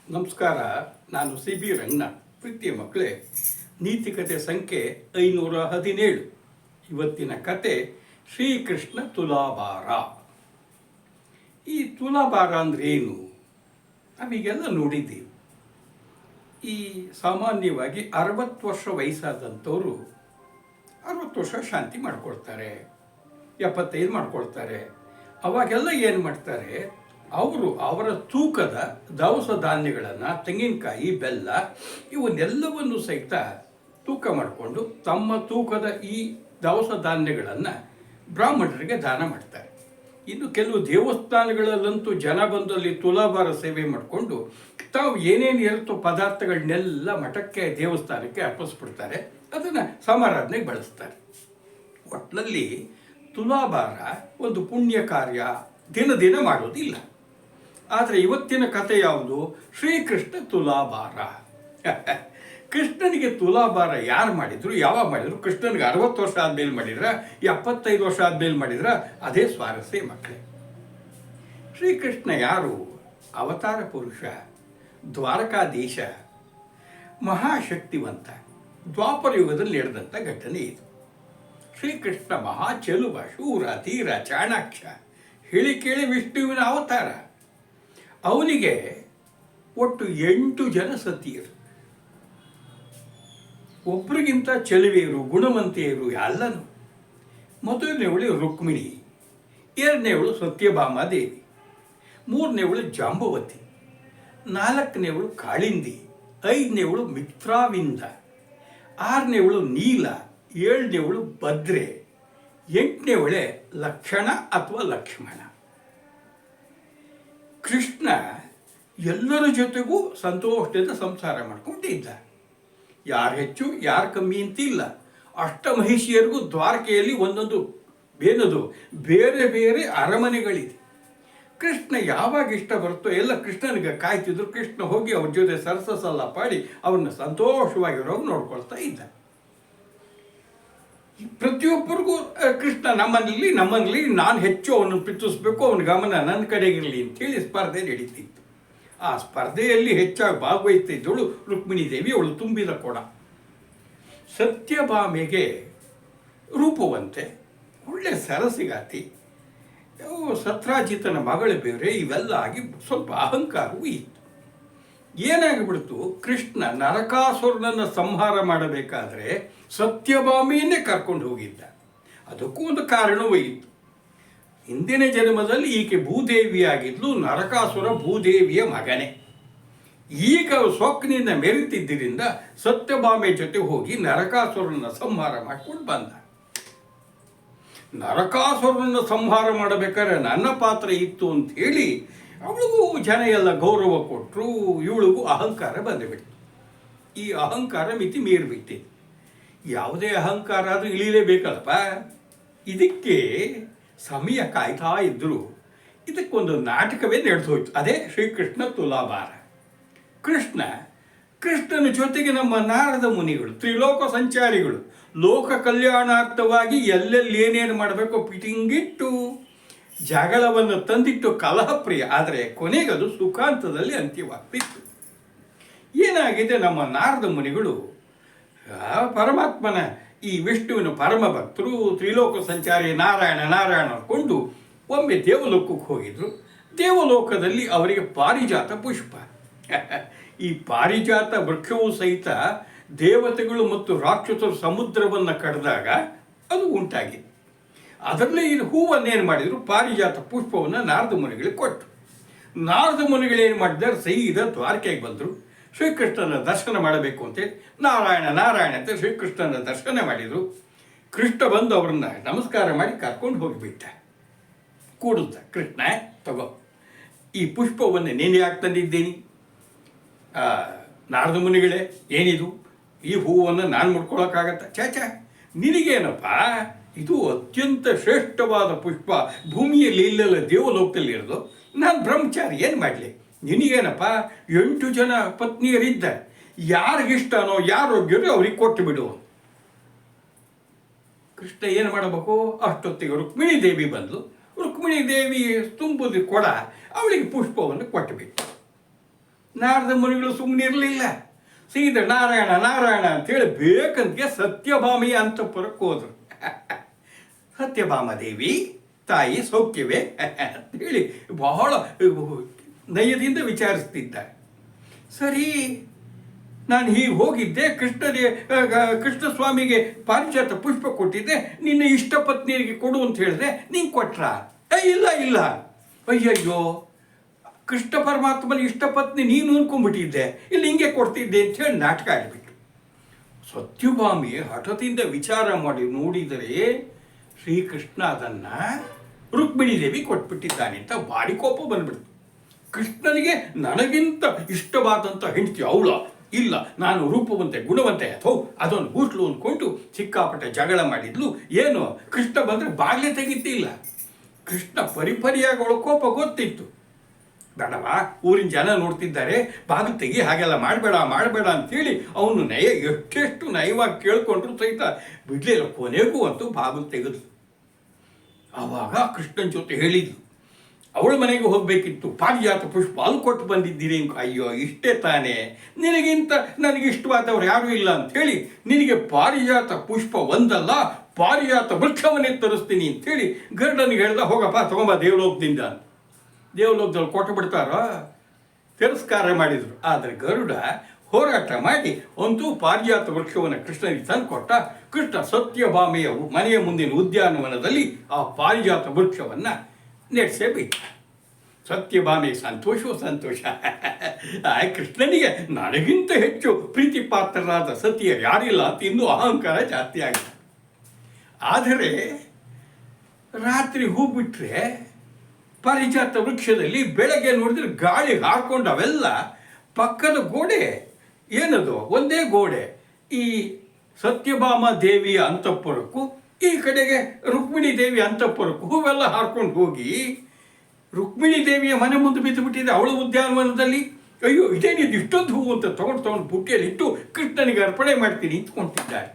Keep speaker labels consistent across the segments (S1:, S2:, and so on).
S1: ನಮಸ್ಕಾರ. ನಾನು C B Ranganath. ಪ್ರೀತಿಯ ಮಕ್ಕಳೇ, ನೀತಿಕತೆ ಸಂಖ್ಯೆ 517. ಇವತ್ತಿನ ಕತೆ ಶ್ರೀಕೃಷ್ಣ ತುಲಾಭಾರ. ಈ ತುಲಾಭಾರ ಅಂದ್ರೆ ಏನು? ನಾವೀಗೆಲ್ಲ ನೋಡಿದ್ದೀವಿ. ಈ ಸಾಮಾನ್ಯವಾಗಿ 60 ವರ್ಷ ವಯಸ್ಸಾದಂಥವರು 60 ವರ್ಷ ಶಾಂತಿ ಮಾಡ್ಕೊಳ್ತಾರೆ, 75 ಮಾಡ್ಕೊಳ್ತಾರೆ. ಅವಾಗೆಲ್ಲ ಏನು ಮಾಡ್ತಾರೆ, ಅವರ ತೂಕದ ದವಸ ಧಾನ್ಯಗಳನ್ನು, ತೆಂಗಿನಕಾಯಿ, ಬೆಲ್ಲ ಇವನ್ನೆಲ್ಲವನ್ನು ಸಹಿತ ತೂಕ ಮಾಡಿಕೊಂಡು ತಮ್ಮ ತೂಕದ ಈ ದವಸ ಧಾನ್ಯಗಳನ್ನು ಬ್ರಾಹ್ಮಣರಿಗೆ ದಾನ ಮಾಡ್ತಾರೆ. ಇನ್ನು ಕೆಲವು ದೇವಸ್ಥಾನಗಳಲ್ಲಂತೂ ಜನ ಬಂದು ಅಲ್ಲಿ ತುಲಾಭಾರ ಸೇವೆ ಮಾಡಿಕೊಂಡು ತಾವು ಏನೇನು ಇರುತ್ತೋ ಪದಾರ್ಥಗಳನ್ನೆಲ್ಲ ಮಠಕ್ಕೆ, ದೇವಸ್ಥಾನಕ್ಕೆ ಅರ್ಪಿಸ್ಬಿಡ್ತಾರೆ. ಅದನ್ನು ಸಮಾರಾಧನೆಗೆ ಬಳಸ್ತಾರೆ. ಒಟ್ಟಿನಲ್ಲಿ ತುಲಾಭಾರ ಒಂದು ಪುಣ್ಯ ಕಾರ್ಯ, ದಿನ ಮಾಡೋದಿಲ್ಲ. ಆದರೆ ಇವತ್ತಿನ ಕಥೆ ಯಾವುದು? ಶ್ರೀಕೃಷ್ಣ ತುಲಾಭಾರ. ಕೃಷ್ಣನಿಗೆ ತುಲಾಭಾರ ಯಾರು ಮಾಡಿದ್ರು, ಯಾವಾಗ ಮಾಡಿದ್ರು? ಕೃಷ್ಣನಿಗೆ 60 ವರ್ಷ ಆದ್ಮೇಲೆ ಮಾಡಿದ್ರ, 75 ವರ್ಷ ಆದ್ಮೇಲೆ ಮಾಡಿದ್ರ? ಅದೇ ಸ್ವಾರಸ್ಯ ಮಕ್ಕಳೇ. ಶ್ರೀಕೃಷ್ಣ ಯಾರು? ಅವತಾರ ಪುರುಷ, ದ್ವಾರಕಾಧೀಶ, ಮಹಾಶಕ್ತಿವಂತ. ದ್ವಾಪರ ಯುಗದಲ್ಲಿ ನಡೆದಂಥ ಘಟನೆ ಇದು. ಶ್ರೀಕೃಷ್ಣ ಮಹಾ ಚೆಲುವ, ಶೂರ, ಧೀರ, ಚಾಣಾಕ್ಷ, ಹೇಳಿ ಕೇಳಿ ವಿಷ್ಣುವಿನ ಅವತಾರ. ಅವನಿಗೆ ಒಟ್ಟು 8 ಜನ ಸತಿಯರು. ಒಬ್ಬರಿಗಿಂತ ಚೆಲುವೆಯರು, ಗುಣವಂತೆಯರು ಎಲ್ಲನೂ. ಮೊದಲನೇವಳು ರುಕ್ಮಿಣಿ, ಎರಡನೇವಳು ಸತ್ಯಭಾಮಾದೇವಿ, ಮೂರನೇವಳು ಜಾಂಬವತಿ, ನಾಲ್ಕನೇವಳು ಕಾಳಿಂದಿ, ಐದನೇವಳು ಮಿತ್ರಾವಿಂದ, ಆರನೇವಳು ನೀಲ, ಏಳನೇವಳು ಭದ್ರೆ, ಎಂಟನೇವಳೆ ಲಕ್ಷಣ ಅಥವಾ ಲಕ್ಷ್ಮಣ. ಕೃಷ್ಣ ಎಲ್ಲರ ಜೊತೆಗೂ ಸಂತೋಷದಿಂದ ಸಂಸಾರ ಮಾಡ್ಕೊಂಡಿದ್ದ. ಯಾರು ಹೆಚ್ಚು ಯಾರು ಕಮ್ಮಿ ಅಂತಿಲ್ಲ. ಅಷ್ಟಮಹಿಷಿಯರಿಗೂ ದ್ವಾರಕೆಯಲ್ಲಿ ಒಂದೊಂದು ಬೇರೆ ಬೇರೆ ಅರಮನೆಗಳಿದೆ. ಕೃಷ್ಣ ಯಾವಾಗ ಇಷ್ಟ ಬರುತ್ತೋ ಎಲ್ಲ ಕೃಷ್ಣನಿಗೆ ಕಾಯ್ತಿದ್ರು. ಕೃಷ್ಣ ಹೋಗಿ ಅವ್ರ ಜೊತೆ ಸರಸಲ್ಲ ಪಾಡಿ ಅವ್ರನ್ನ ಸಂತೋಷವಾಗಿರೋಗಿ ನೋಡ್ಕೊಳ್ತಾ ಇದ್ದ. ಪ್ರತಿಯೊಬ್ಬರಿಗೂ ಕೃಷ್ಣ ನಮ್ಮಲ್ಲಿ ನಾನು ಹೆಚ್ಚು ಅವನು ಪ್ರೀತಿಸಬೇಕು, ಅವನ ಗಮನ ನನ್ನ ಕಡೆಗಿರಲಿ ಅಂತೇಳಿ ಸ್ಪರ್ಧೆ ನಡೀತಿತ್ತು. ಆ ಸ್ಪರ್ಧೆಯಲ್ಲಿ ಹೆಚ್ಚಾಗಿ ಭಾಗವಹಿಸ್ತಿದ್ದವಳು ರುಕ್ಮಿಣಿ ದೇವಿ. ಅವಳು ತುಂಬಿದ ಕೊಡ. ಸತ್ಯಭಾಮೆಗೆ ರೂಪವಂತೆ, ಒಳ್ಳೆ ಸರಸಿಗಾತಿ, ಸತ್ರಾಜಿತನ ಮಗಳು ಬೇರೆ. ಇವೆಲ್ಲ ಆಗಿ ಸ್ವಲ್ಪ ಅಹಂಕಾರವೂ ಇತ್ತು. ಏನಾಗಿಬಿಡ್ತು, ಕೃಷ್ಣ ನರಕಾಸುರನನ್ನು ಸಂಹಾರ ಮಾಡಬೇಕಾದ್ರೆ ಸತ್ಯಭಾಮಿಯನ್ನೇ ಕರ್ಕೊಂಡು ಹೋಗಿದ್ದ. ಅದಕ್ಕೂ ಒಂದು ಕಾರಣವೂ ಇತ್ತು. ಹಿಂದಿನ ಜನ್ಮದಲ್ಲಿ ಈಕೆ ಭೂದೇವಿಯಾಗಿದ್ಲು. ನರಕಾಸುರ ಭೂದೇವಿಯ ಮಗನೇ. ಈಗ ಸೊಕ್ಕಿನಿಂದ ಮೆರೆತಿದ್ದರಿಂದ ಸತ್ಯಭಾಮೆ ಜೊತೆ ಹೋಗಿ ನರಕಾಸುರನ ಸಂಹಾರ ಮಾಡ್ಕೊಂಡು ಬಂದ. ನರಕಾಸುರನನ್ನು ಸಂಹಾರ ಮಾಡಬೇಕಾದ್ರೆ ನನ್ನ ಪಾತ್ರ ಇತ್ತು ಅಂತ ಹೇಳಿ ಅವಳಿಗೂ ಜನ ಎಲ್ಲ ಗೌರವ ಕೊಟ್ಟರು. ಇವಳಿಗೂ ಅಹಂಕಾರ ಬಂದುಬಿಡ್ತು. ಈ ಅಹಂಕಾರ ಮಿತಿ ಮೀರಿಬಿಟ್ಟಿದೆ. ಯಾವುದೇ ಅಹಂಕಾರ ಆದರೂ ಇಳಿಲೇಬೇಕಲ್ಲಪ್ಪ. ಇದಕ್ಕೆ ಸಮಯ ಕಾಯ್ತಾ ಇದ್ದರು. ಇದಕ್ಕೊಂದು ನಾಟಕವೇ ನಡೆದೋಯ್ತು. ಅದೇ ಶ್ರೀಕೃಷ್ಣ ತುಲಾಭಾರ. ಕೃಷ್ಣನ ಜೊತೆಗೆ ನಮ್ಮ ನಾರದ ಮುನಿಗಳು, ತ್ರಿಲೋಕ ಸಂಚಾರಿಗಳು, ಲೋಕ ಕಲ್ಯಾಣಾರ್ಥವಾಗಿ ಎಲ್ಲೆಲ್ಲಿ ಏನೇನು ಮಾಡಬೇಕು ಪಿಟಿಂಗಿಟ್ಟು ಜಗಳವನ್ನು ತಂದಿಟ್ಟು ಕಲಹಪ್ರಿಯ. ಆದರೆ ಕೊನೆಗದು ಸುಖಾಂತದಲ್ಲಿ ಅಂತ್ಯವಾಗ್ತಿತ್ತು. ಏನಾಗಿದೆ, ನಮ್ಮ ನಾರದ ಮುನಿಗಳು ಪರಮಾತ್ಮನ, ಈ ವಿಷ್ಣುವಿನ ಪರಮ ಭಕ್ತರು, ತ್ರಿಲೋಕ ಸಂಚಾರಿ ನಾರಾಯಣ ಅಂದ್ಕೊಂಡು ಒಮ್ಮೆ ದೇವಲೋಕಕ್ಕೆ ಹೋಗಿದ್ರು. ದೇವಲೋಕದಲ್ಲಿ ಅವರಿಗೆ ಪಾರಿಜಾತ ಪುಷ್ಪ, ಈ ಪಾರಿಜಾತ ವೃಕ್ಷವೂ ಸಹಿತ ದೇವತೆಗಳು ಮತ್ತು ರಾಕ್ಷಸರು ಸಮುದ್ರವನ್ನು ಕಡಿದಾಗ ಅದು ಉಂಟಾಗಿದೆ. ಅದರಲ್ಲೇ ಈ ಹೂವನ್ನೇನು ಮಾಡಿದರು, ಪಾರಿಜಾತ ಪುಷ್ಪವನ್ನು ನಾರದ ಮುನಿಗಳಿಗೆ ಕೊಟ್ಟರು. ನಾರದ ಮುನಿಗಳೇನು ಮಾಡಿದ್ದಾರೆ, ಸೀದಾ ದ್ವಾರಕೆಗೆ ಬಂದರು. ಶ್ರೀಕೃಷ್ಣನ ದರ್ಶನ ಮಾಡಬೇಕು ಅಂತೇಳಿ ನಾರಾಯಣ ಅಂತ ಶ್ರೀಕೃಷ್ಣನ ದರ್ಶನ ಮಾಡಿದರು. ಕೃಷ್ಣ ಬಂದು ಅವರನ್ನು ನಮಸ್ಕಾರ ಮಾಡಿ ಕರ್ಕೊಂಡು ಹೋಗಿಬಿಟ್ಟ. ಕೂಡುತ್ತ, ಕೃಷ್ಣ ತಗೋ, ಈ ಪುಷ್ಪವನ್ನು ನೀನು ಯಾಕೆ ತಂದಿದ್ದೀನಿ? ನಾರದ ಮುನಿಗಳೇ, ಏನಿದು? ಈ ಹೂವನ್ನು ನಾನು ಮುಡ್ಕೊಳ್ಳೋಕ್ಕಾಗತ್ತ? ಚಾಚಾ, ನಿನಗೇನಪ್ಪ, ಇದು ಅತ್ಯಂತ ಶ್ರೇಷ್ಠವಾದ ಪುಷ್ಪ, ಭೂಮಿಯಲ್ಲಿ ಇಲ್ಲೆಲ್ಲ ದೇವಲೋಕದಲ್ಲಿ ಇರೋದು. ನಾನು ಬ್ರಹ್ಮಚಾರಿ, ಏನು ಮಾಡಲಿ? ನಿನಗೇನಪ್ಪ, 8 ಜನ ಪತ್ನಿಯರಿದ್ದ, ಯಾರಿಗಿಷ್ಟನೋ ಯಾರೋಗ್ಯರೋ ಅವ್ರಿಗೆ ಕೊಟ್ಟು ಬಿಡು. ಕೃಷ್ಣ ಏನು ಮಾಡಬೇಕು? ಅಷ್ಟೊತ್ತಿಗೆ ರುಕ್ಮಿಣಿ ದೇವಿ ಬಂದು ರುಕ್ಮಿಣಿ ದೇವಿ ತುಂಬುದು ಕೊಡ ಅವಳಿಗೆ ಪುಷ್ಪವನ್ನು ಕೊಟ್ಟುಬಿಟ್ಟು ನಾರದ ಮುನಿಗಳು ಸುಮ್ಮನೆ ಇರಲಿಲ್ಲ. ಸೀದಾ ನಾರಾಯಣ ನಾರಾಯಣ ಅಂತೇಳಿ ಬೇಕಂತೆ ಸತ್ಯಭಾಮೆಯ ಅಂತಃಪುರಕ್ಕೆ ಹೋದರು. ಸತ್ಯಭಾಮಾದೇವಿ ತಾಯಿ ಸೌಖ್ಯವೇ ಅಂತೇಳಿ ಬಹಳ ನಯದಿಂದ ವಿಚಾರಿಸ್ತಿದ್ದಾರೆ. ಸರಿ, ನಾನು ಹೀಗೆ ಹೋಗಿದ್ದೆ, ಕೃಷ್ಣ ಸ್ವಾಮಿಗೆ ಪಾರಿಜಾತ ಪುಷ್ಪ ಕೊಟ್ಟಿದ್ದೆ, ನಿನ್ನ ಇಷ್ಟಪತ್ನಿಯರಿಗೆ ಕೊಡು ಅಂತ ಹೇಳಿದೆ, ನೀನು ಕೊಟ್ರ? ಇಲ್ಲ ಇಲ್ಲ, ಅಯ್ಯಯ್ಯೋ, ಕೃಷ್ಣ ಪರಮಾತ್ಮನ ಇಷ್ಟಪತ್ನಿ ನೀನು ಅನ್ಕೊಂಡ್ಬಿಟ್ಟಿದ್ದೆ, ಇಲ್ಲಿ ಹಿಂಗೆ ಕೊಡ್ತಿದ್ದೆ ಅಂತ ಹೇಳಿ ನಾಟಕ ಆಡಿಬಿಟ್ಟು. ಸತ್ಯಭಾಮಿ ಹಠದಿಂದ ವಿಚಾರ ಮಾಡಿ ನೋಡಿದರೆ ಶ್ರೀಕೃಷ್ಣ ಅದನ್ನು ರುಕ್ಮಿಣಿ ದೇವಿ ಕೊಟ್ಬಿಟ್ಟಿದ್ದಾನೆ ಅಂತ ಭಾರಿ ಕೋಪ ಬಂದ್ಬಿಡ್ತು. ಕೃಷ್ಣನಿಗೆ ನನಗಿಂತ ಇಷ್ಟವಾದಂಥ ಹೆಂಡತಿ ಅವಳ ಇಲ್ಲ, ನಾನು ರೂಪವಂತೆ ಗುಣವಂತೆ ಅಥವಾ ಅದೊಂದು ಗೂಟ್ಲು ಅಂದ್ಕೊಂಡು ಸಿಕ್ಕಾಪಟ್ಟೆ ಜಗಳ ಮಾಡಿದ್ಲು. ಏನು, ಕೃಷ್ಣ ಬಂದರೆ ಬಾಗಿಲೇ ತೆಗಿತಿಲ್ಲ. ಕೃಷ್ಣ ಪರಿಪರಿಯಾಗಿ ಅವಳ ಕೋಪ ಗೊತ್ತಿತ್ತು. ಬೇಡವಾ, ಊರಿನ ಜನ ನೋಡ್ತಿದ್ದಾರೆ, ಬಾಗಿಲು ತೆಗಿ, ಹಾಗೆಲ್ಲ ಮಾಡಬೇಡ ಅಂತೇಳಿ ಅವನು ಎಷ್ಟೆಷ್ಟು ನಯವಾಗಿ ಕೇಳ್ಕೊಂಡ್ರು ಸಹಿತ ಬಿಡ್ಲಿಲ್ಲ. ಕೊನೆಗೂ ಅಂತೂ ಬಾಗಿಲು ತೆಗೆದ್ಲು. ಆವಾಗ ಕೃಷ್ಣನ ಜೊತೆ ಹೇಳಿದ್ಲು, ಅವಳ ಮನೆಗೆ ಹೋಗಬೇಕಿತ್ತು, ಪಾರಿಜಾತ ಪುಷ್ಪ ಅಲ್ಲಿ ಕೊಟ್ಟು ಬಂದಿದ್ದೀರಿ. ಅಯ್ಯೋ, ಇಷ್ಟೇ ತಾನೇ, ನಿನಗಿಂತ ನನಗೆ ಇಷ್ಟವಾದವ್ರು ಯಾರೂ ಇಲ್ಲ ಅಂಥೇಳಿ ನಿನಗೆ ಪಾರಿಜಾತ ಪುಷ್ಪ ಒಂದಲ್ಲ ಪಾರಿಜಾತ ವೃಕ್ಷವನ್ನೇ ತರಿಸ್ತೀನಿ ಅಂಥೇಳಿ ಗರುಡನಿಗೆ ಹೇಳ್ದ, ಹೋಗಪ್ಪ ತಗೊಂಬ ದೇವಲೋಕದಿಂದ. ದೇವಲೋಕದಲ್ಲಿ ಕೊಟ್ಟು ಬಿಡ್ತಾರೋ, ತಿರಸ್ಕಾರ ಮಾಡಿದರು. ಆದರೆ ಗರುಡ ಹೋರಾಟ ಮಾಡಿ ಅಂತೂ ಪಾರಿಜಾತ ವೃಕ್ಷವನ್ನು ಕೃಷ್ಣನಿಗೆ ತಂದು ಕೊಟ್ಟ. ಕೃಷ್ಣ ಸತ್ಯಭಾಮೆಯ ಮನೆಯ ಮುಂದಿನ ಉದ್ಯಾನವನದಲ್ಲಿ ಆ ಪಾರಿಜಾತ ವೃಕ್ಷವನ್ನು ನೆಡ್ಸೇ ಬಿಟ್ಟ. ಸತ್ಯಭಾಮೆಗೆ ಸಂತೋಷ. ಕೃಷ್ಣನಿಗೆ ನನಗಿಂತ ಹೆಚ್ಚು ಪ್ರೀತಿ ಪಾತ್ರರಾದ ಸತಿಯರು ಯಾರಿಲ್ಲ ಅಂತ ಇನ್ನೂ ಅಹಂಕಾರ ಜಾಸ್ತಿ ಆಗಿದೆ. ಆದರೆ ರಾತ್ರಿ ಹೂ ಬಿಟ್ಟರೆ ಪಾರಿಜಾತ ವೃಕ್ಷದಲ್ಲಿ ಬೆಳಗ್ಗೆ ನೋಡಿದ್ರೆ ಗಾಳಿ ಹಾಕೊಂಡು ಅವೆಲ್ಲ ಪಕ್ಕದ ಗೋಡೆ, ಏನದು ಒಂದೇ ಗೋಡೆ, ಈ ಸತ್ಯಭಾಮ ದೇವಿಯ ಅಂತಃಪುರಕ್ಕೂ ಈ ಕಡೆಗೆ ರುಕ್ಮಿಣಿ ದೇವಿಯ ಅಂತಃಪುರಕ್ಕೂ ಹೂವೆಲ್ಲ ಹಾರ್ಕೊಂಡು ಹೋಗಿ ರುಕ್ಮಿಣಿ ದೇವಿಯ ಮನೆ ಮುಂದೆ ಬಿದ್ದು ಬಿಟ್ಟಿದೆ ಅವಳ ಉದ್ಯಾನವನದಲ್ಲಿ. ಅಯ್ಯೋ, ಇದೇನಿದು ಇಷ್ಟೊಂದು ಹೂವು ಅಂತ ತಗೊಂಡು ಬುಟ್ಟಿಯಲ್ಲಿಟ್ಟು ಕೃಷ್ಣನಿಗೆ ಅರ್ಪಣೆ ಮಾಡ್ತೀನಿ ನಿಂತ್ಕೊಂಡಿದ್ದಾರೆ.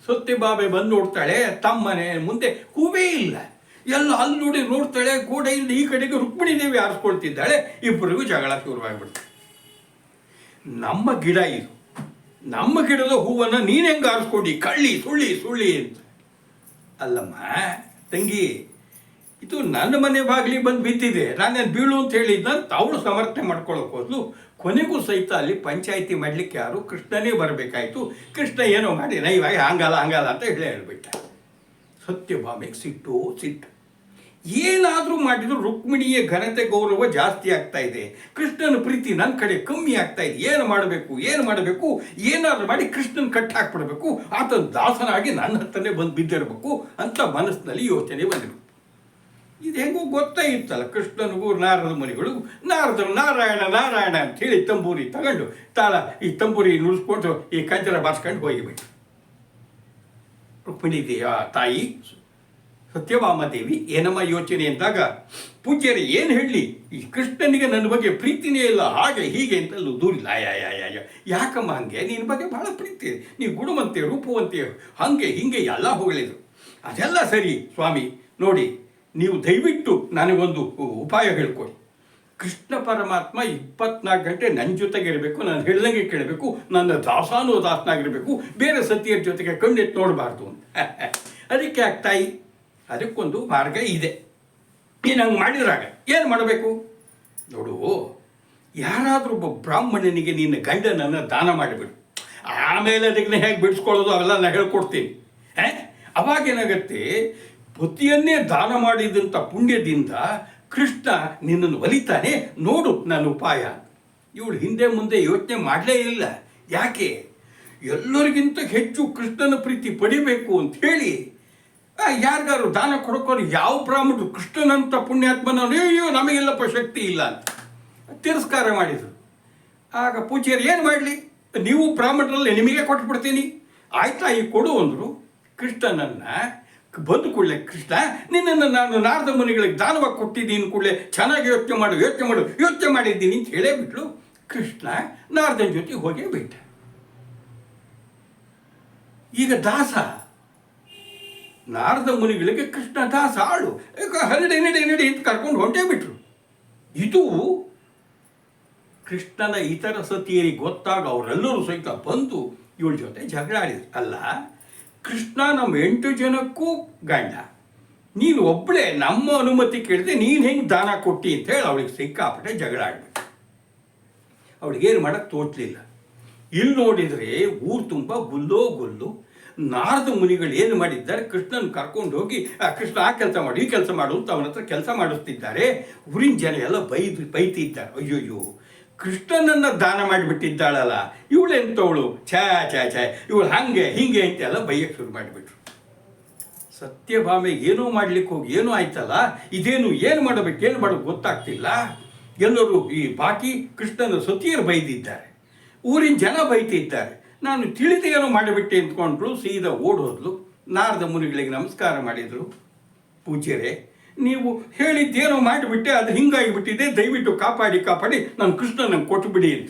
S1: ಸತ್ಯಭಾಮೆ ಬಂದು ನೋಡ್ತಾಳೆ, ತಮ್ಮ ಮನೆ ಮುಂದೆ ಹೂವೇ ಇಲ್ಲ. ಎಲ್ಲ ಅಲ್ಲಿ ನೋಡಿ ನೋಡ್ತಾಳೆ, ಗೋಡೆಯಿಂದ ಈ ಕಡೆಗೆ ರುಕ್ಮಿಣಿ ದೇವಿ ಆರಿಸ್ಕೊಳ್ತಿದ್ದಾಳೆ. ಇಬ್ಬರಿಗೂ ಜಗಳ ಶುರುವಾಗ್ಬಿಡ್ತು. ನಮ್ಮ ಗಿಡ ಇದು, ನಮ್ಮ ಗಿಡದ ಹೂವನ್ನು ನೀನು ಹೆಂಗೆ ಆರಿಸ್ಕೊಂಡು ಕಳ್ಳಿ ಸುಳ್ಳಿ ಅಂತ. ಅಲ್ಲಮ್ಮ ತಂಗಿ, ಇದು ನನ್ನ ಮನೆ ಬಾಗಿಲಿ ಬಂದು ಬಿದ್ದಿದೆ, ನಾನೇನು ಬೀಳು ಅಂತ ಹೇಳಿದ್ದಂತ ಅವಳು ಸಮರ್ಥನೆ ಮಾಡ್ಕೊಳ್ಳೋಕೆ ಹೋದ್ಲು. ಕೊನೆಗೂ ಸಹಿತ ಅಲ್ಲಿ ಪಂಚಾಯಿತಿ ಮಾಡಲಿಕ್ಕೆ ಯಾರು ಕೃಷ್ಣನೇ ಬರಬೇಕಾಯ್ತು. ಕೃಷ್ಣ ಏನೋ ಮಾಡಿ ನೈವಾಗ ಹಂಗಲ್ಲ ಅಂತ ಹೇಳ್ಬಿಟ್ಟ. ಸತ್ಯಭಾಮೆಗೆ ಸಿಟ್ಟು. ಏನಾದರೂ ಮಾಡಿದ್ರು ರುಕ್ಮಿಣಿಯ ಘನತೆ ಗೌರವ ಜಾಸ್ತಿ ಆಗ್ತಾ ಇದೆ, ಕೃಷ್ಣನ ಪ್ರೀತಿ ನನ್ನ ಕಡೆ ಕಮ್ಮಿ ಆಗ್ತಾ ಇದೆ. ಏನು ಮಾಡಬೇಕು, ಏನಾದರೂ ಮಾಡಿ ಕೃಷ್ಣನ ಕಟ್ಟಿ ಹಾಕ್ಬಿಡ್ಬೇಕು, ಆತನ ದಾಸನಾಗಿ ನನ್ನ ಹತ್ರನೇ ಬಂದು ಬಿದ್ದಿರಬೇಕು ಅಂತ ಮನಸ್ಸಿನಲ್ಲಿ ಯೋಚನೆ ಬಂದರು. ಇದು ಹೆಂಗೂ ಗೊತ್ತೇ ಇತ್ತಲ್ಲ ಕೃಷ್ಣನಿಗೂ ನಾರದ ಮುನಿಗಳು. ನಾರದರು ನಾರಾಯಣ ಅಂಥೇಳಿ ತಂಬೂರಿ ತಗೊಂಡು ಈ ತಂಬೂರಿ ನುಡಿಸ್ಕೊಂಡು ಈ ಕಂಚರ ಬಾರಿಸ್ಕೊಂಡು ಹೋಗಿಬಿಟ್ಟು ರುಕ್ಮಿಣಿ ತಾಯಿ ಸತ್ಯಭಾಮ ದೇವಿ ಏನಮ್ಮ ಯೋಚನೆ ಅಂದಾಗ, ಪೂಜ್ಯರೇ ಏನು ಹೇಳಲಿ, ಈ ಕೃಷ್ಣನಿಗೆ ನನ್ನ ಬಗ್ಗೆ ಪ್ರೀತಿನೇ ಇಲ್ಲ, ಹಾಗೆ ಹೀಗೆ ಅಂತಲೂ ದೂರಿಲ್ಲ. ಯಾಕಮ್ಮ ಹಂಗೆ, ನಿನ್ನ ಬಗ್ಗೆ ಬಹಳ ಪ್ರೀತಿ, ನೀವು ಗುಣವಂತೆ ರೂಪವಂತೆ ಹಾಗೆ ಹೀಗೆ ಎಲ್ಲ ಹೊಗಳಿದ್ರು. ಅದೆಲ್ಲ ಸರಿ ಸ್ವಾಮಿ, ನೋಡಿ ನೀವು ದಯವಿಟ್ಟು ನನಗೊಂದು ಉಪಾಯ ಹೇಳ್ಕೊಡಿ. ಕೃಷ್ಣ ಪರಮಾತ್ಮ 24 ಗಂಟೆ ನನ್ನ ಜೊತೆಗೆ ಇರಬೇಕು, ನಾನು ಹೇಳ್ದಂಗೆ ಕೇಳಬೇಕು, ನನ್ನ ದಾಸನಾಗಿರಬೇಕು, ಬೇರೆ ಸತಿಯರ ಜೊತೆಗೆ ಕಣ್ಣೆತ್ತು ನೋಡಬಾರ್ದು ಅಂತ. ಅದಕ್ಕೆ ತಾಯಿ, ಅದಕ್ಕೊಂದು ಮಾರ್ಗ ಇದೆ. ನೀನು ಹಂಗೆ ಮಾಡಿದ್ರಾಗ ಏನು ಮಾಡಬೇಕು ನೋಡು, ಯಾರಾದರೂ ಒಬ್ಬ ಬ್ರಾಹ್ಮಣನಿಗೆ ನಿನ್ನ ಗಂಡನನ್ನು ದಾನ ಮಾಡಿಬಿಡು, ಆಮೇಲೆ ಅದಕ್ಕೆ ಹೇಗೆ ಬಿಡಿಸ್ಕೊಳ್ಳೋದು ಅವೆಲ್ಲ ನಾನು ಹೇಳ್ಕೊಡ್ತೀನಿ. ಅವಾಗೇನಾಗತ್ತೆ, ಪತಿಯನ್ನೇ ದಾನ ಮಾಡಿದಂಥ ಪುಣ್ಯದಿಂದ ಕೃಷ್ಣ ನಿನ್ನನ್ನು ಒಲಿತಾನೆ, ನೋಡು ನನ್ನ ಉಪಾಯ. ಇವಳು ಹಿಂದೆ ಮುಂದೆ ಯೋಚನೆ ಮಾಡಲೇ ಇಲ್ಲ. ಯಾಕೆ, ಎಲ್ಲರಿಗಿಂತ ಹೆಚ್ಚು ಕೃಷ್ಣನ ಪ್ರೀತಿ ಪಡಿಬೇಕು ಅಂತ ಹೇಳಿ ಯಾರಿಗಾರು ದಾನ ಕೊಡೋಕೋರು ಯಾವ ಬ್ರಾಹ್ಮಣರು ಕೃಷ್ಣನಂಥ ಪುಣ್ಯಾತ್ಮನ ಅಯ್ಯೋ ನಮಗೆಲ್ಲಪ್ಪ ಶಕ್ತಿ ಇಲ್ಲ ಅಂತ ತಿರಸ್ಕಾರ ಮಾಡಿದರು. ಆಗ ಪೂಜ್ಯರು ಏನು ಮಾಡಲಿ, ನೀವು ಬ್ರಾಹ್ಮಣರಲ್ಲಿ ನಿಮಗೆ ಕೊಟ್ಬಿಡ್ತೀನಿ. ಆಯ್ತಾ, ಈ ಕೊಡು ಅಂದರು. ಕೃಷ್ಣನನ್ನು ಬಂದು ಕೂಡಲೇ, ಕೃಷ್ಣ ನಿನ್ನನ್ನು ನಾನು ನಾರದ ಮುನಿಗಳಿಗೆ ದಾನವಾಗಿ ಕೊಟ್ಟಿದ್ದೀನಿ ಕೂಡಲೇ ಚೆನ್ನಾಗಿ ಯೋಚನೆ ಮಾಡಿದ್ದೀನಿ ಅಂತ ಹೇಳೇ ಬಿಟ್ಲು. ಕೃಷ್ಣ ನಾರದನ ಜೊತೆ ಹೋಗೇ ಬಿಟ್ಟ. ಈಗ ದಾಸ, ನಾರದ ಮುನಿಗಳಿಗೆ ಕೃಷ್ಣ ದಾಸ ಆಳು, ನಡೆ ಅಂತ ಕರ್ಕೊಂಡು ಹೊಂಟೇ ಬಿಟ್ರು. ಇದು ಕೃಷ್ಣನ ಇತರ ಸತಿಯರಿಗೆ ಗೊತ್ತಾಗ ಅವರೆಲ್ಲರೂ ಸಹಿತ ಬಂದು ಇವಳ ಜೊತೆ ಜಗಳ ಆಡಿದ್ರು. ಅಲ್ಲ, ಕೃಷ್ಣ ನಮ್ಮ 8 ಜನಕ್ಕೂ ಗಂಡ, ನೀನು ಒಬ್ಬಳೇ ನಮ್ಮ ಅನುಮತಿ ಕೇಳಿದೆ, ನೀನು ಹೆಂಗೆ ದಾನ ಕೊಟ್ಟಿ ಅಂತ ಹೇಳಿ ಅವಳಿಗೆ ಸಿಕ್ಕಾಪಟ್ಟೆ ಜಗಳ ಆಡ್ಬೇಕು. ಅವಳಿಗೇನು ಮಾಡೋಕ್ಕೆ ತೋಚಲಿಲ್ಲ. ಇಲ್ಲಿ ನೋಡಿದರೆ ಊರು ತುಂಬ ಗುಲ್ಲು. ನಾರದ ಮುನಿಗಳು ಏನು ಮಾಡಿದ್ದಾರೆ, ಕೃಷ್ಣನ ಕರ್ಕೊಂಡು ಹೋಗಿ ಕೃಷ್ಣ ಆ ಕೆಲಸ ಮಾಡು ಈ ಕೆಲಸ ಮಾಡು ಅಂತ ಅವನ ಹತ್ರ ಕೆಲಸ ಮಾಡಿಸ್ತಿದ್ದಾರೆ. ಊರಿನ ಜನ ಎಲ್ಲ ಬೈತಿದ್ದಾರೆ. ಅಯ್ಯೋಯ್ಯೋ, ಕೃಷ್ಣನನ್ನು ದಾನ ಮಾಡಿಬಿಟ್ಟಿದ್ದಾಳಲ್ಲ ಇವಳೆಂಥವಳು, ಛಾ ಇವಳು ಹಂಗೆ ಹೀಗೆ ಅಂತೆಲ್ಲ ಬೈಯಕ್ಕೆ ಶುರು ಮಾಡಿಬಿಟ್ರು. ಸತ್ಯಭಾಮೆ ಏನೋ ಮಾಡ್ಲಿಕ್ಕೆ ಹೋಗಿ ಏನೋ ಆಯ್ತಲ್ಲ, ಏನು ಮಾಡಬೇಕು ಗೊತ್ತಾಗ್ತಿಲ್ಲ. ಎಲ್ಲರೂ ಈ ಬಾಕಿ ಕೃಷ್ಣನ ಸತಿಯರು ಬೈದಿದ್ದಾರೆ, ಊರಿನ ಜನ ಬೈತಿದ್ದಾರೆ. ನಾನು ತಿಳಿದು ಏನೋ ಮಾಡಿಬಿಟ್ಟೆ ಅಂದ್ಕೊಂಡ್ರು. ಸೀದಾ ಓಡೋದ್ಲು. ನಾರದ ಮುನಿಗಳಿಗೆ ನಮಸ್ಕಾರ ಮಾಡಿದರು. ಪೂಜ್ಯರೇ, ನೀವು ಹೇಳಿದ್ದೇನೋ ಮಾಡಿಬಿಟ್ಟೆ, ಅದು ಹಿಂಗಾಗಿಬಿಟ್ಟಿದೆ, ದಯವಿಟ್ಟು ಕಾಪಾಡಿ ನಾನು ಕೃಷ್ಣನಂಗೆ ಕೊಟ್ಟುಬಿಡಿ ಅಂತ.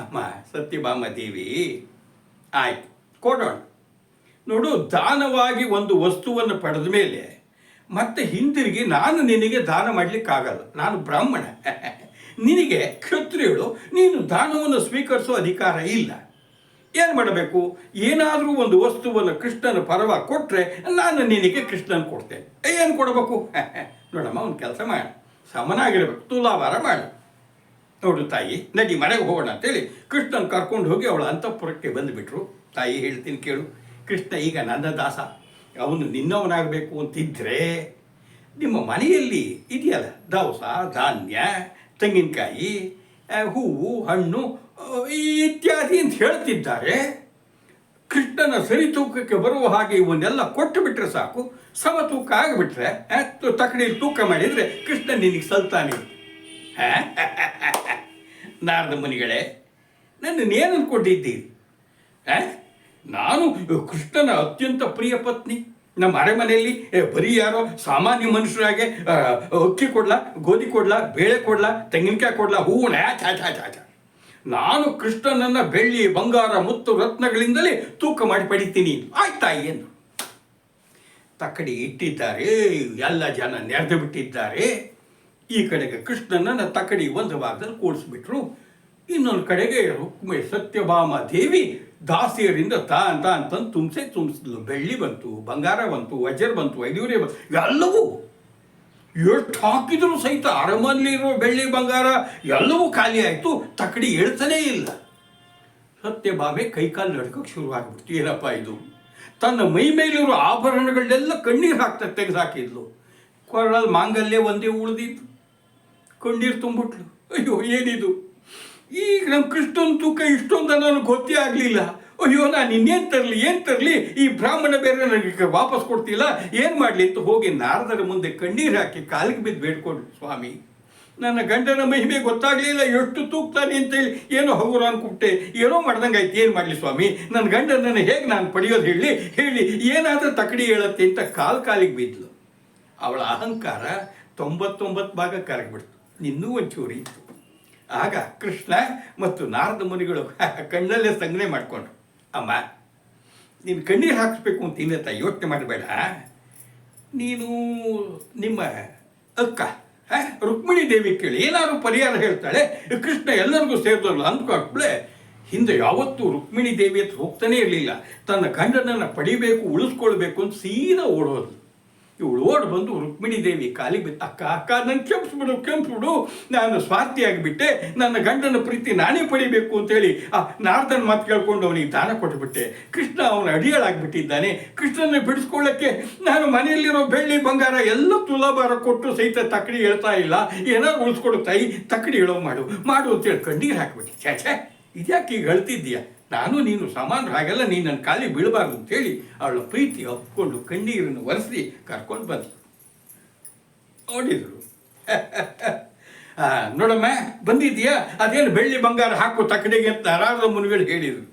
S1: ಅಮ್ಮ ಸತ್ಯಭಾಮ ದೇವಿ, ಆಯ್ತು ಕೊಡೋಣ. ನೋಡು, ದಾನವಾಗಿ ಒಂದು ವಸ್ತುವನ್ನು ಪಡೆದ ಮೇಲೆ ಮತ್ತೆ ಹಿಂದಿರುಗಿ ನಾನು ನಿನಗೆ ದಾನ ಮಾಡಲಿಕ್ಕಾಗಲ್ಲ. ನಾನು ಬ್ರಾಹ್ಮಣ, ನಿನಗೆ ಕ್ಷತ್ರಿಯಳು, ನೀನು ದಾನವನ್ನು ಸ್ವೀಕರಿಸೋ ಅಧಿಕಾರ ಇಲ್ಲ. ಏನು ಮಾಡಬೇಕು, ಏನಾದರೂ ಒಂದು ವಸ್ತುವನ್ನು ಕೃಷ್ಣನ ಪರವಾಗಿ ಕೊಟ್ಟರೆ ನಾನು ನಿನಗೆ ಕೃಷ್ಣನ ಕೊಡ್ತೇನೆ. ಏನು ಕೊಡಬೇಕು? ನೋಡಮ್ಮ, ಒಂದು ಕೆಲಸ ಮಾಡು, ಸಮನಾಗಿರಬೇಕು, ತುಲಾಭಾರ ಮಾಡು. ನೋಡು ತಾಯಿ, ನಡಿ ಮನೆಗೆ ಹೋಗೋಣ ಅಂತೇಳಿ ಕೃಷ್ಣನ ಕರ್ಕೊಂಡು ಹೋಗಿ ಅವಳ ಅಂತಃಪುರಕ್ಕೆ ಬಂದುಬಿಟ್ರು. ತಾಯಿ ಹೇಳ್ತೀನಿ ಕೇಳು, ಕೃಷ್ಣ ಈಗ ನನ್ನ ದಾಸ, ಅವನು ನಿನ್ನವನಾಗಬೇಕು ಅಂತಿದ್ರೆ ನಿಮ್ಮ ಮನೆಯಲ್ಲಿ ಇದೆಯಲ್ಲ ದವಸ ಧಾನ್ಯ, ತೆಂಗಿನಕಾಯಿ, ಹೂವು, ಹಣ್ಣು ಇತ್ಯಾದಿ ಅಂತ ಹೇಳ್ತಿದ್ದಾರೆ. ಕೃಷ್ಣನ ಸರಿ ತೂಕಕ್ಕೆ ಬರುವ ಹಾಗೆ ಇವನ್ನೆಲ್ಲ ಕೊಟ್ಟು ಬಿಟ್ರೆ ಸಾಕು, ಸಮತೂಕ ಆಗಿಬಿಟ್ರೆ ತಕಡಿಯಲ್ಲಿ ತೂಕ ಮಾಡಿದರೆ ಕೃಷ್ಣ ನಿನಗೆ ಸಲ್ತಾನೆ. ನಾರದ ಮುನಿಗಳೇ, ನನ್ನನ್ನೇನು ಅಂದ್ಕೊಂಡಿದ್ದೀರಿ? ನಾನು ಕೃಷ್ಣನ ಅತ್ಯಂತ ಪ್ರಿಯ ಪತ್ನಿ. ನಮ್ಮ ಅರಮನೆಯಲ್ಲಿ ಬರೀ ಯಾರೋ ಸಾಮಾನ್ಯ ಮನುಷ್ಯರಾಗೆ ಅಕ್ಕಿ ಕೊಡ್ಲಾ, ಗೋಧಿ ಕೊಡ್ಲಾ, ಬೇಳೆ ಕೊಡ್ಲಾ, ತೆಂಗಿನಕಾಯಿ ಕೊಡ್ಲಾ, ಹೂವಣ ಚಾಚ. ನಾನು ಕೃಷ್ಣನನ್ನು ಬೆಳ್ಳಿ, ಬಂಗಾರ, ಮುತ್ತು, ರತ್ನಗಳಿಂದಲೇ ತೂಕ ಮಾಡಿ ಪಡಿತೀನಿ. ಆಯ್ತಾಯಿ ಎಂದು ತಕ್ಕಡಿ ಇಟ್ಟಿದ್ದಾರೆ. ಎಲ್ಲ ಜನ ನೆರೆದು ಬಿಟ್ಟಿದ್ದಾರೆ. ಈ ಕಡೆಗೆ ಕೃಷ್ಣನನ್ನು ತಕ್ಕಡಿ ಒಂದು ಭಾಗದಲ್ಲಿ ಕೂಡಿಸ್ಬಿಟ್ರು. ಇನ್ನೊಂದು ಕಡೆಗೆ ರುಕ್ಮಿಣಿ ಸತ್ಯಭಾಮ ದೇವಿ ದಾಸಿಯರಿಂದ ತಂದು ತುಂಬಿಸಿದ್ಲು. ಬೆಳ್ಳಿ ಬಂತು, ಬಂಗಾರ ಬಂತು, ವಜ್ರ ಬಂತು, ವೈಡೂರ್ಯ ಬಂತು, ಎಲ್ಲವೂ ಎಷ್ಟು ಹಾಕಿದ್ರು ಸಹಿತ ಅರಮನೆಯಲ್ಲಿರೋ ಬೆಳ್ಳಿ ಬಂಗಾರ ಎಲ್ಲವೂ ಖಾಲಿ ಆಯಿತು. ತಕ್ಕಡಿ ಹೇಳ್ತಾನೇ ಇಲ್ಲ. ಸತ್ಯಭಾಮೆ ಕೈಕಾಲು ನಡ್ಕೋಕ್ಕೆ ಶುರುವಾಗ್ಬಿಡ್ತು. ಏನಪ್ಪ ಇದು? ತನ್ನ ಮೈ ಮೇಲಿರೋ ಆಭರಣಗಳನ್ನೆಲ್ಲ ಕಣ್ಣೀರು ತೆಗೆದುಹಾಕಿದ್ಲು. ಕೊರಳಲ್ಲಿ ಮಾಂಗಲ್ಯ ಒಂದೇ ಉಳಿದಿದ್ದು, ಕಣ್ಣೀರು ತುಂಬಿಟ್ಲು. ಅಯ್ಯೋ, ಏನಿದು? ಈಗ ನಮ್ಮ ಕೃಷ್ಣನ ತೂಕ ಇಷ್ಟೊಂದು ನನಗೆ ಗೊತ್ತೇ ಆಗಲಿಲ್ಲ. ಅಯ್ಯೋ, ನಾನು ಇನ್ನೇನು ತರಲಿ, ಈ ಬ್ರಾಹ್ಮಣ ಬೇರೆ ನನಗೆ ವಾಪಸ್ ಕೊಡ್ತಿಲ್ಲ, ಏನು ಮಾಡಲಿ ಅಂತ ಹೋಗಿ ನಾರದರ ಮುಂದೆ ಕಣ್ಣೀರು ಹಾಕಿ ಕಾಲಿಗೆ ಬಿದ್ದು ಬೇಡ್ಕೊಂಡು, ಸ್ವಾಮಿ, ನನ್ನ ಗಂಡನ ಮಹಿಮೆ ಗೊತ್ತಾಗಲಿಲ್ಲ, ಎಷ್ಟು ತೂಗ್ತಾನೆ ಅಂತೇಳಿ ಏನೋ ಹಗುರ ಅನ್ಕೊಬಿಟ್ಟೆ, ಏನೋ ಮಾಡ್ದಂಗೆ ಆಯ್ತು, ಏನು ಮಾಡಲಿ ಸ್ವಾಮಿ, ನನ್ನ ಗಂಡನನ್ನು ಹೇಗೆ ನಾನು ಪಡೆಯೋದು ಹೇಳಿ ಏನಾದರೂ ತಕಡಿ ಹೇಳತ್ತೆ ಅಂತ ಕಾಲಿಗೆ ಬಿದ್ದಲು. ಅವಳ ಅಹಂಕಾರ 99 ಭಾಗ ಕರಗಿಬಿಡ್ತು. ಇನ್ನೂ ಒಂಚೂರಿ ಇತ್ತು. ಆಗ ಕೃಷ್ಣ ಮತ್ತು ನಾರದ ಮುನಿಗಳು ಕಣ್ಣಲ್ಲೇ ಸಂಗ್ನೆ ಮಾಡಿಕೊಂಡ್ರು. ಅಮ್ಮ, ನೀನು ಕಣ್ಣೀರು ಹಾಕಿಸ್ಬೇಕು ಅಂತ ಇನ್ನತ್ತ ಯೋಚನೆ ಮಾಡಬೇಡ. ನೀನು ನಿಮ್ಮ ಅಕ್ಕ ರುಕ್ಮಿಣಿ ದೇವಿ ಕೇಳಿ, ಏನಾದ್ರು ಪರಿಹಾರ ಹೇಳ್ತಾಳೆ, ಕೃಷ್ಣ ಎಲ್ಲರಿಗೂ ಸೇರಿದಲ್ಲ ಅಂದ್ಕೊಂಡ್ಬಿಳೆ. ಹಿಂದೆ ಯಾವತ್ತೂ ರುಕ್ಮಿಣಿ ದೇವಿ ಹತ್ರ ಹೋಗ್ತಾನೆ ಇರಲಿಲ್ಲ. ತನ್ನ ಗಂಡನನ್ನು ಪಡಿಬೇಕು, ಉಳಿಸ್ಕೊಳ್ಬೇಕು ಅಂತ ಸೀದಾ ಓಡೋದು. ಇವಳು ಓಡಿ ಬಂದು ರುಕ್ಮಿಣಿ ದೇವಿ ಕಾಲಿಗೆ ಬಿತ್ತು. ಅಕ್ಕ ನನ್ನ ಕೆಂಪಿಸ್ಬಿಡು, ನಾನು ಸ್ವಾರ್ಥಿಯಾಗಿಬಿಟ್ಟೆ, ನನ್ನ ಗಂಡನ ಪ್ರೀತಿ ನಾನೇ ಪಡಿಬೇಕು ಅಂತೇಳಿ ನಾರದನ ಮಾತು ಕೇಳ್ಕೊಂಡು ಅವನಿಗೆ ದಾನ ಕೊಟ್ಟುಬಿಟ್ಟೆ. ಕೃಷ್ಣ ಅವನ ಅಡಿಯಾಳಾಗಿಬಿಟ್ಟಿದ್ದಾನೆ. ಕೃಷ್ಣನ ಬಿಡಿಸ್ಕೊಳ್ಳೋಕ್ಕೆ ನಾನು ಮನೆಯಲ್ಲಿರೋ ಬೆಳ್ಳಿ ಬಂಗಾರ ಎಲ್ಲ ತುಲಾಭಾರ ಕೊಟ್ಟು ಸಹಿತ ತಕ್ಕಡಿ ಹೇಳ್ತಾ ಇಲ್ಲ. ಏನಾದ್ರು ಉಳಿಸ್ಕೊಡು ತಾಯಿ, ತಕ್ಕಡಿ ಹೇಳೋ ಮಾಡು ಅಂತೇಳಿ ಕಣ್ಣೀರು ಹಾಕಿಬಿಟ್ಟು, ಛೇ ಇದ್ಯಾಕೆ ಈಗ ಹೇಳ್ತಿದ್ದೀಯ? ನಾನು ನೀನು ಸಮಾನರು, ಹಾಗೆಲ್ಲ ನೀನು ನನ್ನ ಕಾಲಿ ಬೀಳಬಾರ್ದು ಅಂತೇಳಿ ಅವಳ ಪ್ರೀತಿ ಒಪ್ಕೊಂಡು ಕಣ್ಣೀರನ್ನು ಒರೆಸಿ ಕರ್ಕೊಂಡು ಬಂದು ನೋಡಿದರು. ನೋಡಮ್ಮ, ಬಂದಿದ್ದೀಯಾ? ಅದೇನು ಬೆಳ್ಳಿ ಬಂಗಾರ ಹಾಕು ತಕ್ಕಡಿಗೆ ಅಂತ ನಾರದ ಮುನಿಗಳು ಹೇಳಿದರು.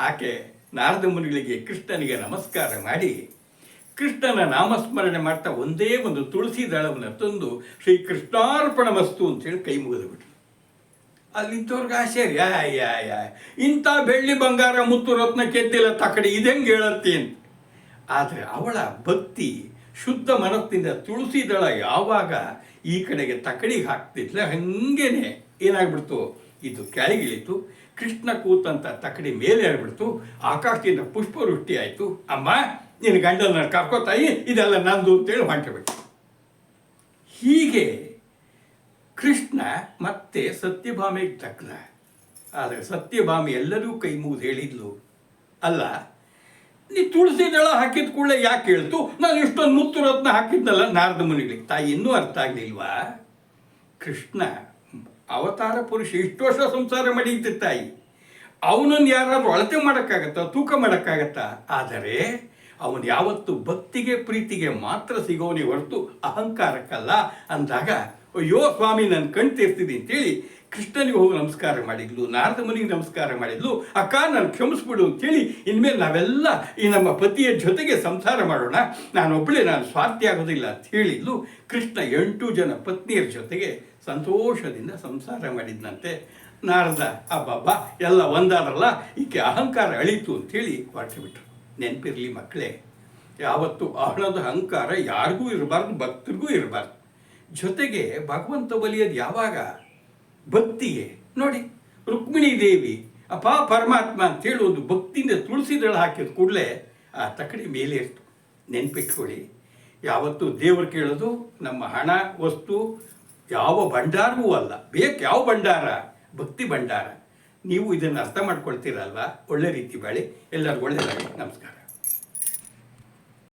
S1: ಆಕೆ ನಾರದ ಮುನಿಗಳಿಗೆ ಕೃಷ್ಣನಿಗೆ ನಮಸ್ಕಾರ ಮಾಡಿ ಕೃಷ್ಣನ ನಾಮಸ್ಮರಣೆ ಮಾಡ್ತಾ ಒಂದೇ ಒಂದು ತುಳಸಿ ದಳವನ್ನು ತಂದು ಶ್ರೀ ಕೃಷ್ಣಾರ್ಪಣ ವಸ್ತು ಅಂತೇಳಿ ಕೈ ಮುಗಿದು ಬಿಟ್ರು. ಅಲ್ಲಿದ್ದವ್ರಿಗೆ ಆಶ್ಚರ್ಯ, ಇಂಥ ಬೆಳ್ಳಿ ಬಂಗಾರ ಮುತ್ತು ರತ್ನ ಕೆತ್ತಿಲ್ಲ ತಕ್ಕಡಿ ಇದೆಂಗೆ ಹೇಳತ್ತೆ ಅಂತ. ಆದರೆ ಅವಳ ಭಕ್ತಿ ಶುದ್ಧ ಮನಸ್ಸಿಂದ ತುಳಸಿ ದಳ ಯಾವಾಗ ಈ ಕಡೆಗೆ ತಕ್ಕಡಿಗೆ ಹಾಕ್ತಿದ್ಲ, ಹಂಗೇನೆ ಏನಾಗ್ಬಿಡ್ತು, ಇದು ಕೆಳಗಿಳಿತು. ಕೃಷ್ಣ ಕೂತಂತ ತಕಡಿ ಮೇಲೆ ಹೇಳ್ಬಿಡ್ತು. ಆಕಾಶದಿಂದ ಪುಷ್ಪವೃಷ್ಟಿ ಆಯಿತು. ಅಮ್ಮ ನಿನ್ನ ಗಂಡನ ಕರ್ಕೋತಾಯಿ, ಇದೆಲ್ಲ ನಂದು ಅಂತೇಳಿ ಹೊಂಟಬಿಟ್ಟು. ಹೀಗೆ ಕೃಷ್ಣ ಮತ್ತೆ ಸತ್ಯಭಾಮೆಗೆ ತಕ್ಕದ. ಆದರೆ ಸತ್ಯಭಾಮೆ ಎಲ್ಲರೂ ಕೈ ಮುಗಿದು ಹೇಳಿದ್ಲು, ಅಲ್ಲ ನೀ ತುಳಸಿ ದಳ ಹಾಕಿದ ಕೂಡಲೇ ಯಾಕೆ ಹೇಳ್ತು, ನಾನು ಇಷ್ಟೊಂದು ಮುತ್ತು ರತ್ನ ಹಾಕಿದ್ನಲ್ಲ ನಾರದ ಮುನಿಗಳಿಗೆ. ತಾಯಿ ಇನ್ನೂ ಅರ್ಥ ಆಗಲಿಲ್ವಾ? ಕೃಷ್ಣ ಅವತಾರ ಪುರುಷ, ಇಷ್ಟು ವರ್ಷ ಸಂಸಾರ ಮಾಡಿದ್ದ ತಾಯಿ. ಅವನನ್ನು ಯಾರಾದ್ರೂ ಅಳತೆ ಮಾಡೋಕ್ಕಾಗತ್ತಾ, ತೂಕ ಮಾಡೋಕ್ಕಾಗತ್ತಾ? ಆದರೆ ಅವನು ಯಾವತ್ತು ಭಕ್ತಿಗೆ ಪ್ರೀತಿಗೆ ಮಾತ್ರ ಸಿಗೋನೇ ಹೊರತು ಅಹಂಕಾರಕ್ಕಲ್ಲ ಅಂದಾಗ, ಅಯ್ಯೋ ಸ್ವಾಮಿ ನಾನು ಕಣ್ ತೀರ್ತಿದ್ದೀನಿ ಅಂತೇಳಿ ಕೃಷ್ಣನಿಗೆ ಹೋಗಿ ನಮಸ್ಕಾರ ಮಾಡಿದ್ಲು, ನಾರದ ಮುನಿಗೆ ನಮಸ್ಕಾರ ಮಾಡಿದ್ಲು. ಅಕ್ಕ ನಾನು ಕ್ಷಮಿಸ್ಬಿಡು ಅಂತೇಳಿ, ಇನ್ಮೇಲೆ ನಾವೆಲ್ಲ ಈ ನಮ್ಮ ಪತಿಯ ಜೊತೆಗೆ ಸಂಸಾರ ಮಾಡೋಣ, ನಾನೊಬ್ಬಳೇ, ನಾನು ಸ್ವಾರ್ಥಿ ಆಗೋದಿಲ್ಲ ಅಂತ ಹೇಳಿದ್ಲು. ಕೃಷ್ಣ 8 ಜನ ಪತ್ನಿಯರ ಜೊತೆಗೆ ಸಂತೋಷದಿಂದ ಸಂಸಾರ ಮಾಡಿದ್ನಂತೆ. ನಾರದ ಅಬ್ಬಬ್ಬ ಎಲ್ಲ ಒಂದಾದ್ರಲ್ಲ, ಈಕೆ ಅಹಂಕಾರ ಅಳೀತು ಅಂಥೇಳಿ ಹೊರಟುಬಿಟ್ರು. ನೆನಪಿರಲಿ ಮಕ್ಕಳೇ, ಯಾವತ್ತು ಹಣದ ಅಹಂಕಾರ ಯಾರಿಗೂ ಇರಬಾರ್ದು, ಭಕ್ತರಿಗೂ ಇರಬಾರ್ದು. ಜೊತೆಗೆ ಭಗವಂತ ಒಲಿಯೋದು ಯಾವಾಗ? ಭಕ್ತಿಗೆ. ನೋಡಿ, ರುಕ್ಮಿಣಿ ದೇವಿ ಅಪ್ಪ ಪರಮಾತ್ಮ ಅಂತೇಳಿ ಒಂದು ಭಕ್ತಿಯಿಂದ ತುಳಸಿ ದಳ ಹಾಕಿದ ಕೂಡಲೇ ಆ ತಕಡಿ ಮೇಲೆ ಇರ್ತು. ನೆನ್ಪಿಟ್ಕೊಳ್ಳಿ, ಯಾವತ್ತು ದೇವರು ಕೇಳೋದು ನಮ್ಮ ಹಣ ವಸ್ತು ಯಾವ ಭಂಡಾರವೂ ಅಲ್ಲ. ಬೇಕು ಯಾವ ಭಂಡಾರ? ಭಕ್ತಿ ಭಂಡಾರ. ನೀವು ಇದನ್ನು ಅರ್ಥ ಮಾಡ್ಕೊಳ್ತೀರಲ್ವಾ? ಒಳ್ಳೆ ರೀತಿ ಬಾಳಿ. ಎಲ್ಲರಿಗೂ ಒಳ್ಳೆಯದಾಗಿ. ನಮಸ್ಕಾರ.